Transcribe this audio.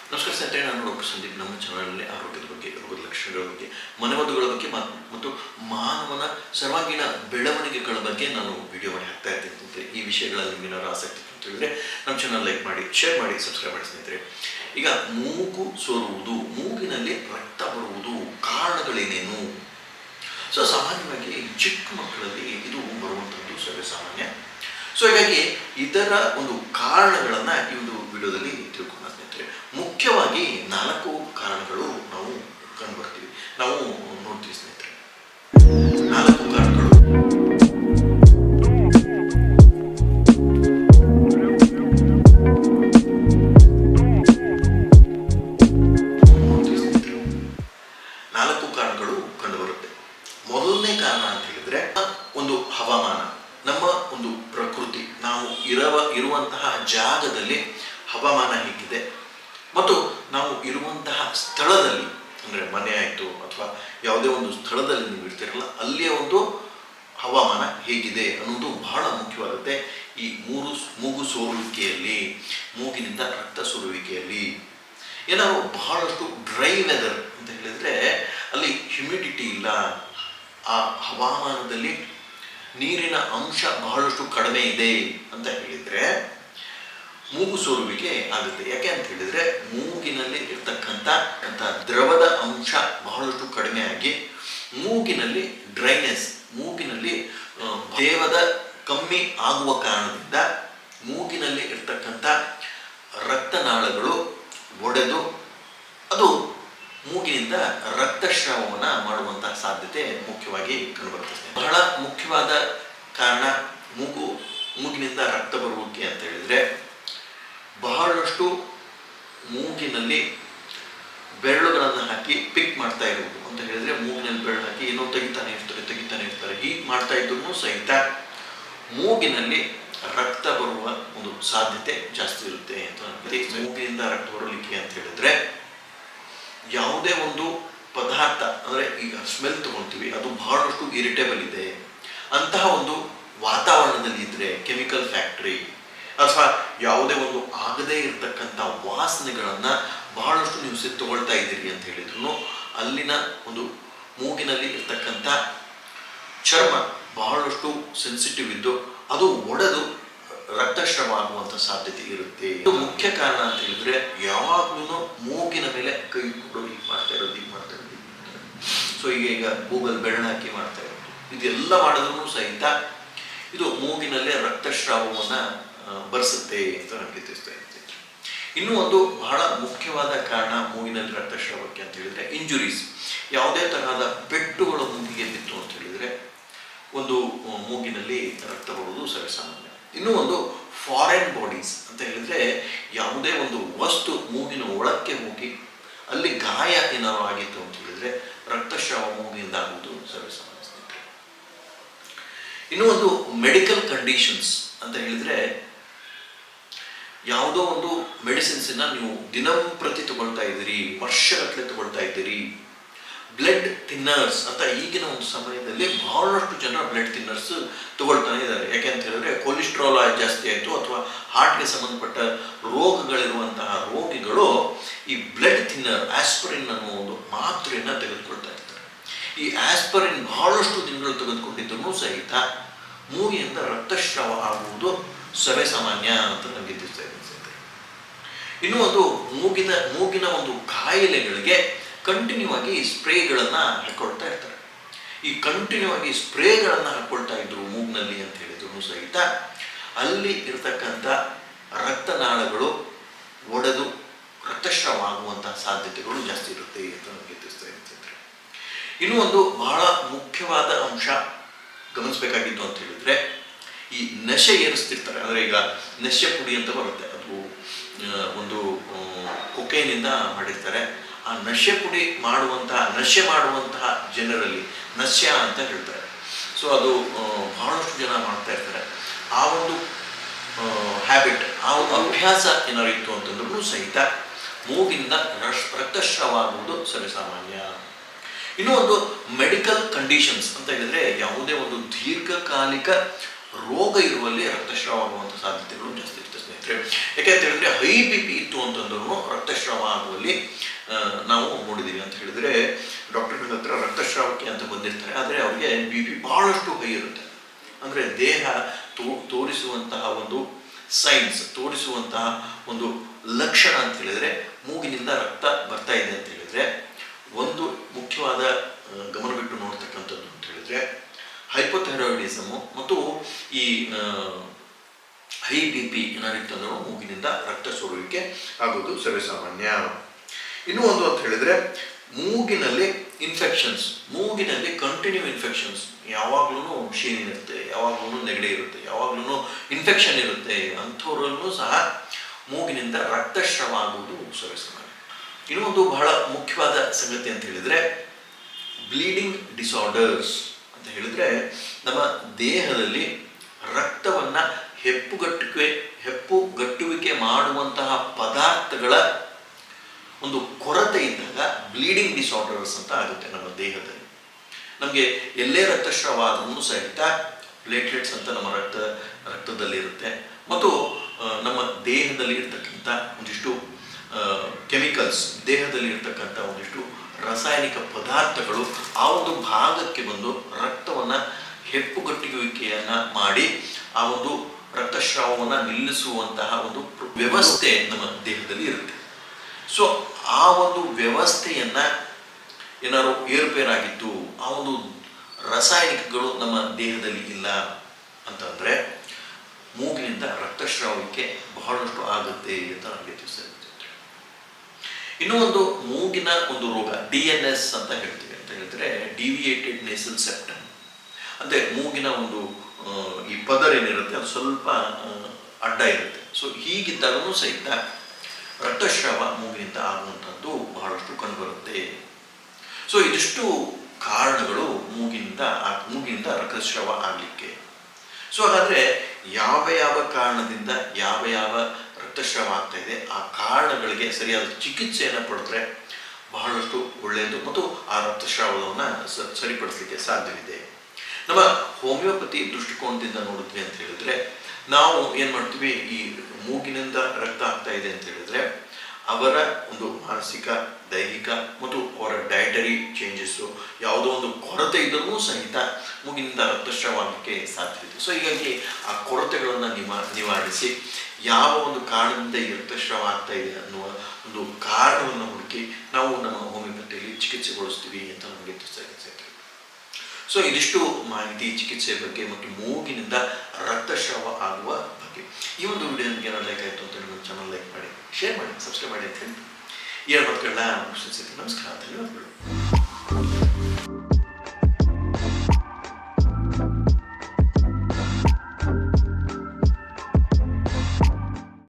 ನಮಸ್ಕಾರ ಸ್ನೇಹಿತರೆ, ನಾನು ಡಾಕ್ಟರ್ ಸಂದೀಪ್. ನಮ್ಮ ಚಾನಲ್ನಲ್ಲಿ ಆರೋಗ್ಯದ ಬಗ್ಗೆ, ರೋಗದ ಲಕ್ಷಣಗಳ ಬಗ್ಗೆ, ಮನೆಮದ್ದುಗಳ ಬಗ್ಗೆ ಮತ್ತು ಮಾನವನ ಸರ್ವಾಂಗೀಣ ಬೆಳವಣಿಗೆಗಳ ಬಗ್ಗೆ ನಾನು ವಿಡಿಯೋ ಮಾಡಿ ಹಾಕ್ತಾ ಇರ್ತೀನಿ. ಈ ವಿಷಯಗಳಲ್ಲಿ ನಿಮ್ಗೇನಾದ್ರು ಆಸಕ್ತಿ ಅಂತ ಹೇಳಿದ್ರೆ ನಮ್ಮ ಚಾನಲ್ ಲೈಕ್ ಮಾಡಿ, ಶೇರ್ ಮಾಡಿ, ಸಬ್ಸ್ಕ್ರೈಬ್ ಮಾಡಿ ಸ್ನೇಹಿತರೆ. ಈಗ ಮೂಗು ಸೋರುವುದು, ಮೂಗಿನಲ್ಲಿ ರಕ್ತ ಬರುವುದು ಕಾರಣಗಳೇನೇನು? ಸಾಮಾನ್ಯವಾಗಿ ಚಿಕ್ಕ ಮಕ್ಕಳಲ್ಲಿ ಇದು ಬರುವಂಥದ್ದು ಸರ್ವೇ ಸಾಮಾನ್ಯ. ಹೀಗಾಗಿ ಇದರ ಒಂದು ಕಾರಣಗಳನ್ನು ಈ ಒಂದು ವಿಡಿಯೋದಲ್ಲಿ ತಿಳ್ಕೊಳ್ಳೋಣ ಸ್ನೇಹಿತರೆ. ಮುಖ್ಯವಾಗಿ 4 ಕಾರಣಗಳು ನಾವು ಕಂಡುಬರ್ತೀವಿ, ನಾವು ನೋಡ್ತೀವಿ ಸ್ನೇಹಿತರೆ. 4 ಕಾರಣಗಳು. ಕಂಡುಬರುತ್ತೆ. ಮೊದಲನೇ ಕಾರಣ ಅಂತ ಹೇಳಿದ್ರೆ ಒಂದು ಹವಾಮಾನ, ನಮ್ಮ ಒಂದು ಪ್ರಕೃತಿ, ನಾವು ಇರುವಂತಹ ಜಾಗದಲ್ಲಿ ಹವಾಮಾನ ಹೇಗಿದೆ ಮತ್ತು ನಾವು ಇರುವಂತಹ ಸ್ಥಳದಲ್ಲಿ, ಅಂದರೆ ಮನೆ ಆಯಿತು ಅಥವಾ ಯಾವುದೇ ಒಂದು ಸ್ಥಳದಲ್ಲಿ ನೀವು ಇರ್ತೀರಲ್ಲ, ಅಲ್ಲಿಯ ಒಂದು ಹವಾಮಾನ ಹೇಗಿದೆ ಅನ್ನೋದು ಬಹಳ ಮುಖ್ಯವಾಗುತ್ತೆ. ಈ ಮೂಗು ಸೋರುವಿಕೆಯಲ್ಲಿ, ಮೂಗಿನಿಂದ ರಕ್ತ ಸೋರುವಿಕೆಯಲ್ಲಿ ಏನಾದ್ರು ಬಹಳಷ್ಟು ಡ್ರೈ ವೆದರ್ ಅಂತ ಹೇಳಿದರೆ, ಅಲ್ಲಿ ಹ್ಯುಮಿಡಿಟಿ ಇಲ್ಲ, ಆ ಹವಾಮಾನದಲ್ಲಿ ನೀರಿನ ಅಂಶ ಬಹಳಷ್ಟು ಕಡಿಮೆ ಇದೆ ಅಂತ ಹೇಳಿದರೆ ಮೂಗು ಸೋರುವಿಕೆ ಆಗುತ್ತೆ. ಯಾಕೆ ಅಂತ ಹೇಳಿದರೆ ಮೂಗಿನಲ್ಲಿ ಇರ್ತಕ್ಕಂಥ ದ್ರವದ ಅಂಶ ಬಹಳಷ್ಟು ಕಡಿಮೆ ಆಗಿ ಮೂಗಿನಲ್ಲಿ ಡ್ರೈನೆಸ್, ಮೂಗಿನಲ್ಲಿ ತೇವದ ಕಮ್ಮಿ ಆಗುವ ಕಾರಣದಿಂದ ಮೂಗಿನಲ್ಲಿ ಇರ್ತಕ್ಕಂಥ ರಕ್ತನಾಳಗಳು ಒಡೆದು ಅದು ಮೂಗಿನಿಂದ ರಕ್ತಸ್ರಾವವನ್ನು ಮಾಡುವಂತಹ ಸಾಧ್ಯತೆ ಮುಖ್ಯವಾಗಿ ಕಂಡುಬರುತ್ತದೆ. ಬಹಳ ಮುಖ್ಯವಾದ ಕಾರಣ ಮೂಗಿನಿಂದ ರಕ್ತ ಬರುವಿಕೆ ಅಂತ ಹೇಳಿದರೆ, ಬಹಳಷ್ಟು ಮೂಗಿನಲ್ಲಿ ಬೆರಳುಗಳನ್ನು ಹಾಕಿ ಪಿಕ್ ಮಾಡ್ತಾ ಇರುವುದು ಅಂತ ಹೇಳಿದರೆ, ಮೂಗಿನಲ್ಲಿ ಬೆರಳು ಹಾಕಿ ಏನೋ ತೆಗಿತಾನೆ ಇರ್ತಾರೆ. ಹೀಗೆ ಮಾಡ್ತಾ ಇದ್ರೂ ಸಹಿತ ಮೂಗಿನಲ್ಲಿ ರಕ್ತ ಬರುವ ಒಂದು ಸಾಧ್ಯತೆ ಜಾಸ್ತಿ ಇರುತ್ತೆ ಅಂತ. ಮೂಗಿನಿಂದ ರಕ್ತ ಬರಲಿಕ್ಕೆ ಅಂತ ಹೇಳಿದ್ರೆ ಯಾವುದೇ ಒಂದು ಪದಾರ್ಥ, ಅಂದರೆ ಈಗ ಸ್ಮೆಲ್ ತಗೊಳ್ತೀವಿ, ಅದು ಬಹಳಷ್ಟು ಇರಿಟೇಬಲ್ ಇದೆ ಅಂತಹ ಒಂದು ವಾತಾವರಣದಲ್ಲಿ ಇದ್ದರೆ, ಕೆಮಿಕಲ್ ಫ್ಯಾಕ್ಟ್ರಿ ಅಥವಾ ಯಾವುದೇ ಒಂದು ಆಗದೇ ಇರತಕ್ಕಂಥ ವಾಸನೆಗಳನ್ನು ಬಹಳಷ್ಟು ನೀವು ತಗೊಳ್ತಾ ಇದ್ದೀರಿ ಅಂತ ಹೇಳಿದ್ರು, ಅಲ್ಲಿನ ಒಂದು ಮೂಗಿನಲ್ಲಿ ಇರ್ತಕ್ಕಂಥ ಚರ್ಮ ಬಹಳಷ್ಟು ಸೆನ್ಸಿಟಿವ್ ಇದ್ದು ಅದು ಒಡೆದು ರಕ್ತಸ್ರಾವ ಆಗುವಂಥ ಸಾಧ್ಯತೆ ಇರುತ್ತೆ. ಇದು ಮುಖ್ಯ ಕಾರಣ ಅಂತ ಹೇಳಿದ್ರೆ, ಯಾವಾಗ್ಲೂ ಮೂಗಿನ ಮೇಲೆ ಕೈ ಕೊಡೋದು, ಹೀಗೆ ಮಾಡ್ತಾ ಇರೋದು. ಈಗ ಗೂಗಲ್ ಬೆರಳು ಹಾಕಿ ಮಾಡ್ತಾ ಇರೋದು, ಇದೆಲ್ಲ ಮಾಡಿದ್ರು ಸಹಿತ ಇದು ಮೂಗಿನಲ್ಲೇ ರಕ್ತಸ್ರಾವವನ್ನು ಬರೆಸುತ್ತೆ ಅಂತ ನಮಗೆ ತಿಳಿಸ್ತಾ ಇರುತ್ತೆ. ಇನ್ನೂ ಒಂದು ಬಹಳ ಮುಖ್ಯವಾದ ಕಾರಣ ಮೂಗಿನಲ್ಲಿ ರಕ್ತಸ್ರಾವಕ್ಕೆ ಅಂತ ಹೇಳಿದ್ರೆ ಇಂಜುರೀಸ್. ಯಾವುದೇ ತರಹದ ಪೆಟ್ಟುಗಳು ಮೂಗಿಗೆ ಬಿತ್ತು ಅಂತ ಹೇಳಿದ್ರೆ ಒಂದು ಮೂಗಿನಲ್ಲಿ ರಕ್ತ ಬರುವುದು ಸರ್ವಸಾಮಾನ್ಯ. ಇನ್ನೂ ಒಂದು ಫಾರಿನ್ ಬಾಡೀಸ್ ಅಂತ ಹೇಳಿದ್ರೆ, ಯಾವುದೇ ಒಂದು ವಸ್ತು ಮೂಗಿನ ಒಳಕ್ಕೆ ಹೋಗಿ ಅಲ್ಲಿ ಗಾಯ ಏನಾದ್ರು ಆಗಿತ್ತು ಅಂತ ಹೇಳಿದ್ರೆ ರಕ್ತಸ್ರಾವ ಮೂಗಿನಿಂದ ಆಗುವುದು ಸರ್ವಸಾಮಾನ್ಯ. ಇನ್ನೂ ಒಂದು ಮೆಡಿಕಲ್ ಕಂಡೀಷನ್ಸ್ ಅಂತ ಹೇಳಿದ್ರೆ, ಯಾವುದೋ ಒಂದು ಮೆಡಿಸಿನ್ಸನ್ನ ನೀವು ದಿನಂಪ್ರತಿ ತಗೊಳ್ತಾ ಇದ್ದೀರಿ, ವರ್ಷಗಟ್ಟಲೆ ತಗೊಳ್ತಾ ಇದ್ದೀರಿ. ಬ್ಲಡ್ ಥಿನ್ನರ್ಸ್ ಅಂತ ಈಗಿನ ಒಂದು ಸಮಯದಲ್ಲಿ ಬಹಳಷ್ಟು ಜನ ಬ್ಲಡ್ ಥಿನ್ನರ್ಸ್ ತಗೊಳ್ತಾನೆ ಇದ್ದಾರೆ. ಯಾಕೆ ಅಂತ ಹೇಳಿದ್ರೆ ಕೊಲೆಸ್ಟ್ರಾಲ್ ಜಾಸ್ತಿ ಆಯಿತು ಅಥವಾ ಹಾರ್ಟ್ಗೆ ಸಂಬಂಧಪಟ್ಟ ರೋಗಗಳಿರುವಂತಹ ರೋಗಿಗಳು ಈ ಬ್ಲಡ್ ಥಿನ್ನರ್, ಆಸ್ಪಿರಿನ್ ಅನ್ನೋ ಒಂದು ಮಾತ್ರೆಯನ್ನು ತೆಗೆದುಕೊಳ್ತಾ ಇರ್ತಾರೆ. ಈ ಆಸ್ಪಿರಿನ್ ಬಹಳಷ್ಟು ದಿನಗಳು ತೆಗೆದುಕೊಂಡಿದ್ದರೂ ಸಹಿತ ಮೂಗಿನಿಂದ ರಕ್ತಸ್ರಾವ ಆಗುವುದು ಸರ್ವೇಸಾಮಾನ್ಯ ಅಂತ ನಮಗೆ ತಿಳಿಸ್ತಾ ಇದೆ. ಇನ್ನೂ ಒಂದು ಮೂಗಿನ ಒಂದು ಕಾಯಿಲೆಗಳಿಗೆ ಕಂಟಿನ್ಯೂ ಆಗಿ ಸ್ಪ್ರೇಗಳನ್ನು ಹಾಕೊಳ್ತಾ ಇರ್ತಾರೆ. ಈ ಕಂಟಿನ್ಯೂ ಆಗಿ ಸ್ಪ್ರೇಗಳನ್ನು ಹಾಕೊಳ್ತಾ ಇದ್ರು ಮೂಗಿನಲ್ಲಿ ಅಂತ ಹೇಳಿದ್ರು ಸಹಿತ ಅಲ್ಲಿ ಇರತಕ್ಕಂಥ ರಕ್ತನಾಳಗಳು ಒಡೆದು ರಕ್ತಸ್ರಾವ ಆಗುವಂತಹ ಸಾಧ್ಯತೆಗಳು ಜಾಸ್ತಿ ಇರುತ್ತೆ ಅಂತ ನಮಗೆ ತಿಳಿಸ್ತಾ ಇರ್ತಾರೆ. ಇನ್ನೂ ಒಂದು ಬಹಳ ಮುಖ್ಯವಾದ ಅಂಶ ಗಮನಿಸಬೇಕಾಗಿತ್ತು ಅಂತ ಹೇಳಿದ್ರೆ, ಈ ನಶೆ ಏರಿಸ್ತಿರ್ತಾರೆ. ಅಂದರೆ ಈಗ ನಶೆ ಪುಡಿ ಅಂತ ಬರುತ್ತೆ, ಅದು ಒಂದು ಕೊಕೈನಿಂದ ಮಾಡಿರ್ತಾರೆ. ಆ ನಶೆ ಪುಡಿ ನಶೆ ಮಾಡುವಂತಹ ಜನರಲ್ಲಿ ನಶ್ಯ ಅಂತ ಹೇಳ್ತಾರೆ. ಅದು ಬಹಳಷ್ಟು ಜನ ಮಾಡ್ತಾ ಇರ್ತಾರೆ. ಆ ಒಂದು ಹ್ಯಾಬಿಟ್, ಆ ಒಂದು ಅಭ್ಯಾಸ ಏನಾದ್ರು ಇತ್ತು ಅಂತಂದ್ರೂ ಸಹಿತ ಮೂಗಿಂದ ರಕ್ತಸ್ರಾವ ಆಗುವುದು ಸರ್ವಸಾಮಾನ್ಯ. ಇನ್ನೂ ಒಂದು ಮೆಡಿಕಲ್ ಕಂಡೀಷನ್ಸ್ ಅಂತ ಹೇಳಿದ್ರೆ, ಯಾವುದೇ ಒಂದು ದೀರ್ಘಕಾಲಿಕ ರೋಗ ಇರುವಲ್ಲಿ ರಕ್ತಸ್ರಾವ ಆಗುವಂಥ ಸಾಧ್ಯತೆಗಳು ಜಾಸ್ತಿ ಇರುತ್ತೆ ಸ್ನೇಹಿತರೆ. ಯಾಕೆಂತ ಹೇಳಿದ್ರೆ ಹೈ ಬಿ ಪಿ ಇತ್ತು ಅಂತಂದ್ರೂ ರಕ್ತಸ್ರಾವ ರಕ್ತಸ್ರಾವ ಆಗುವಲ್ಲಿ ನಾವು ನೋಡಿದ್ದೀವಿ. ಅಂತ ಹೇಳಿದರೆ ಡಾಕ್ಟರ್ಗಳ ಹತ್ರ ರಕ್ತಸ್ರಾವಕ್ಕೆ ಅಂತ ಬಂದಿರ್ತಾರೆ, ಆದರೆ ಅವರಿಗೆ ಬಿ ಪಿ ಬಹಳಷ್ಟು ಹೈ ಇರುತ್ತೆ. ಅಂದರೆ ದೇಹ ತೋರಿಸುವಂತಹ ಒಂದು ಸೈನ್ಸ್, ತೋರಿಸುವಂತಹ ಒಂದು ಲಕ್ಷಣ ಅಂತ ಹೇಳಿದರೆ ಮೂಗಿನಿಂದ ರಕ್ತ ಬರ್ತಾ ಇದೆ ಅಂತ ಹೇಳಿದರೆ ಒಂದು ಮುಖ್ಯವಾದ ಗಮನವಿಟ್ಟು ನೋಡ್ತಕ್ಕಂಥದ್ದು ಅಂತ ಹೇಳಿದರೆ ಹೈಪೋಥೈರಾಯ್ಡಿಸಮು ಮತ್ತು ಈ ಹೈ ಬಿ ಪಿ ಏನಾಗಿತ್ತಂದ್ರೂ ಮೂಗಿನಿಂದ ರಕ್ತ ಸೋರುವಿಕೆ ಆಗೋದು ಸರ್ವೇಸಾಮಾನ್ಯ. ಇನ್ನೂ ಒಂದು ಅಂತ ಹೇಳಿದರೆ ಮೂಗಿನಲ್ಲಿ ಇನ್ಫೆಕ್ಷನ್ಸ್, ಮೂಗಿನಲ್ಲಿ ಕಂಟಿನ್ಯೂ ಇನ್ಫೆಕ್ಷನ್ಸ್, ಯಾವಾಗ್ಲೂ ಶೀನ್ ಇರುತ್ತೆ, ಯಾವಾಗ್ಲೂ ನೆಗಡಿ ಇರುತ್ತೆ, ಯಾವಾಗ್ಲೂ ಇನ್ಫೆಕ್ಷನ್ ಇರುತ್ತೆ, ಅಂಥವ್ರಲ್ಲೂ ಸಹ ಮೂಗಿನಿಂದ ರಕ್ತಸ್ರಾವ ಆಗುವುದು ಸರ್ವೇಸಾಮಾನ್ಯ. ಇನ್ನೂ ಒಂದು ಬಹಳ ಮುಖ್ಯವಾದ ಸಂಗತಿ ಅಂತ ಹೇಳಿದರೆ ಬ್ಲೀಡಿಂಗ್ ಡಿಸಾರ್ಡರ್ಸ್ ಅಂತ ಹೇಳಿದರೆ ನಮ್ಮ ದೇಹದಲ್ಲಿ ರಕ್ತವನ್ನು ಹೆಪ್ಪುಗಟ್ಟುವಿಕೆ ಮಾಡುವಂತಹ ಪದಾರ್ಥಗಳ ಒಂದು ಕೊರತೆ ಇದ್ದಾಗ ಬ್ಲೀಡಿಂಗ್ ಡಿಸಾರ್ಡರ್ಸ್ ಅಂತ ಆಗುತ್ತೆ ನಮ್ಮ ದೇಹದಲ್ಲಿ. ನಮಗೆ ಎಲ್ಲೇ ರಕ್ತಸ್ರಾವ ಆದ್ರೂ ಸಹಿತ ಪ್ಲೇಟ್ಲೆಟ್ಸ್ ಅಂತ ನಮ್ಮ ರಕ್ತದಲ್ಲಿರುತ್ತೆ ಮತ್ತು ನಮ್ಮ ದೇಹದಲ್ಲಿ ಇರ್ತಕ್ಕಂಥ ಒಂದಿಷ್ಟು ಕೆಮಿಕಲ್ಸ್, ದೇಹದಲ್ಲಿ ಇರ್ತಕ್ಕಂಥ ಒಂದಿಷ್ಟು ರಾಸಾಯನಿಕ ಪದಾರ್ಥಗಳು ಆ ಒಂದು ಭಾಗಕ್ಕೆ ಬಂದು ರಕ್ತವನ್ನು ಹೆಪ್ಪುಗಟ್ಟುವಿಕೆಯನ್ನು ಮಾಡಿ ಆ ಒಂದು ರಕ್ತಸ್ರಾವವನ್ನು ನಿಲ್ಲಿಸುವಂತಹ ಒಂದು ವ್ಯವಸ್ಥೆ ನಮ್ಮ ದೇಹದಲ್ಲಿ ಇರುತ್ತೆ. ಸೊ ಆ ಒಂದು ವ್ಯವಸ್ಥೆಯನ್ನು ಏನಾದ್ರು ಏರುಪೇರಾಗಿದ್ದು, ಆ ಒಂದು ರಾಸಾಯನಿಕಗಳು ನಮ್ಮ ದೇಹದಲ್ಲಿ ಇಲ್ಲ ಅಂತಂದರೆ ಮೂಗಿನಿಂದ ರಕ್ತಸ್ರಾವಕ್ಕೆ ಬಹಳಷ್ಟು ಆಗುತ್ತೆ ಅಂತ ನನಗೆ ತಿಳಿಸಿರುತ್ತೆ. ಇನ್ನೂ ಒಂದು ಮೂಗಿನ ಒಂದು ರೋಗ DNS ಅಂತ ಹೇಳ್ತೀವಿ. ಅಂತ ಹೇಳಿದ್ರೆ ಡಿವಿಯೇಟೆಡ್ ನೇಸಲ್ ಸೆಪ್ಟಮ್, ಅಂದರೆ ಮೂಗಿನ ಒಂದು ಈ ಪದರ ಏನಿರುತ್ತೆ ಅದು ಸ್ವಲ್ಪ ಅಡ್ಡ ಇರುತ್ತೆ. ಸೊ ಹೀಗಿದ್ದಾಗೂ ಸಹಿತ ರಕ್ತಸ್ರಾವ ಮೂಗಿನಿಂದ ಆಗುವಂಥದ್ದು ಬಹಳಷ್ಟು ಕಂಡುಬರುತ್ತೆ. ಸೊ ಇದಿಷ್ಟು ಕಾರಣಗಳು ಮೂಗಿನಿಂದ ರಕ್ತಸ್ರಾವ ಆಗಲಿಕ್ಕೆ. ಸೊ ಹಾಗಾದರೆ ಯಾವ ಕಾರಣದಿಂದ ಯಾವ ರಕ್ತಸ್ರಾವ ಆಗ್ತಾ ಇದೆ, ಆ ಕಾರಣಗಳಿಗೆ ಸರಿಯಾದ ಚಿಕಿತ್ಸೆಯನ್ನು ಪಡೆದ್ರೆ ಬಹಳಷ್ಟು ಒಳ್ಳೆಯದು ಮತ್ತು ಆ ರಕ್ತಸ್ರಾವವನ್ನು ಸರಿಪಡಿಸಲಿಕ್ಕೆ ಸಾಧ್ಯವಿದೆ. ನಮ್ಮ ಹೋಮಿಯೋಪತಿ ದೃಷ್ಟಿಕೋನದಿಂದ ನೋಡಿದ್ವಿ ಅಂತ ಹೇಳಿದ್ರೆ ನಾವು ಏನು ಮಾಡ್ತೀವಿ, ಈ ಮೂಗಿನಿಂದ ರಕ್ತ ಆಗ್ತಾ ಇದೆ ಅಂತ ಹೇಳಿದ್ರೆ ಅವರ ಒಂದು ಮಾನಸಿಕ, ದೈಹಿಕ ಮತ್ತು ಅವರ ಡಯಟರಿ ಚೇಂಜಸ್ಸು, ಯಾವುದೋ ಒಂದು ಕೊರತೆ ಇದ್ದರೂ ಸಹಿತ ಮೂಗಿನಿಂದ ರಕ್ತಸ್ರಾವ ಆಗಲಿಕ್ಕೆ ಸಾಧ್ಯವಿದೆ. ಸೊ ಹೀಗಾಗಿ ಆ ಕೊರತೆಗಳನ್ನು ನಿವಾರಿಸಿ ಯಾವ ಒಂದು ಕಾರಣದಿಂದ ಈ ರಕ್ತಸ್ರಾವ ಆಗ್ತಾ ಇದೆ ಅನ್ನುವ ಒಂದು ಕಾರಣವನ್ನು ಹುಡುಕಿ ನಾವು ನಮ್ಮ ಹೋಮಿಯೋಪತಿಯಲ್ಲಿ ಚಿಕಿತ್ಸೆಗೊಳಿಸ್ತೀವಿ ಅಂತ ನಮಗೆ ತಿಳಿಸಿದೆ. ಸೊ ಇದಿಷ್ಟು ಮಾಹಿತಿ ಚಿಕಿತ್ಸೆ ಬಗ್ಗೆ ಮತ್ತು ಮೂಗಿನಿಂದ ರಕ್ತಸ್ರಾವ ಆಗುವ ಬಗ್ಗೆ. ಈ ಒಂದು ವಿಡಿಯೋ ನಿಮಗೆ ಏನಾದ್ರು ಲೈಕ್ ಆಯಿತು ಅಂತ ನಮ್ಮ ಚಾನಲ್ ಲೈಕ್ ಮಾಡಿ, ಶೇರ್ ಮಾಡಿ, ಸಬ್ಸ್ಕ್ರೈಬ್ ಮಾಡಿ ಅಂತ ಹೇಳಿ ಈ ಮಾತುಗಳನ್ನ ಮುಗಿಸ್ತೀನಿ. ನಮಸ್ಕಾರ, ಧನ್ಯವಾದಗಳು.